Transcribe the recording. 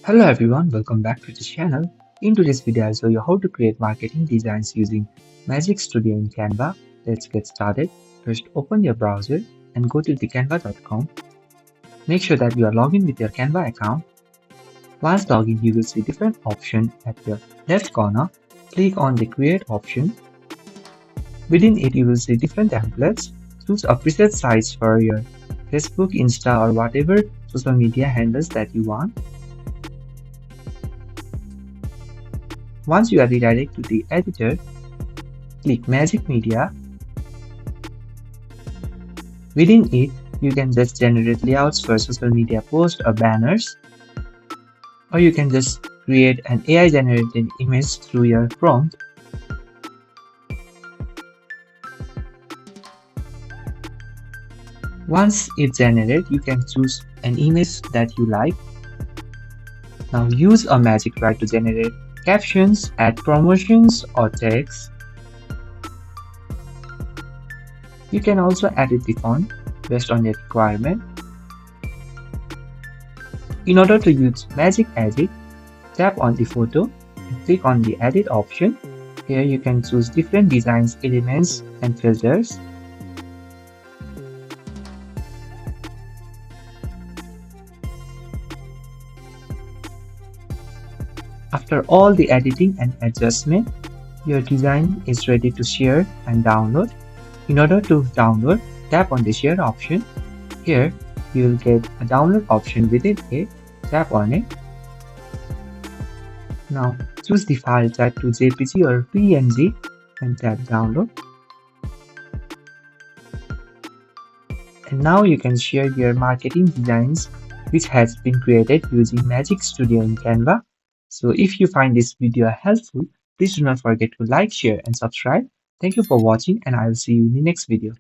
Hello everyone, welcome back to the channel. In today's video, I'll show you how to create marketing designs using Magic Studio in Canva. Let's get started. First, open your browser and go to the canva.com. Make sure that you are logged in with your Canva account. Once logged in, you will see different options at your left corner. Click on the Create option. Within it, you will see different templates. Choose a preset size for your Facebook, Insta, or whatever social media handles that you want. Once you are redirected to the editor, click Magic Media. Within it, you can just generate layouts for social media posts or banners, or you can just create an AI generated image through your prompt. Once it's generated, you can choose an image that you like. Now use a magic write to generate captions, add promotions or tags. You can also edit the font based on your requirement. In order to use Magic Edit, tap on the photo and click on the Edit option. Here you can choose different designs, elements and filters. After all the editing and adjustment, your design is ready to share and download. In order to download, tap on the share option. Here, you will get a download option within it. Tap on it. Now, choose the file type to JPG or PNG and tap download. And now you can share your marketing designs which has been created using Magic Studio in Canva. So if you find this video helpful, please do not forget to like, share and subscribe. Thank you for watching and I will see you in the next video.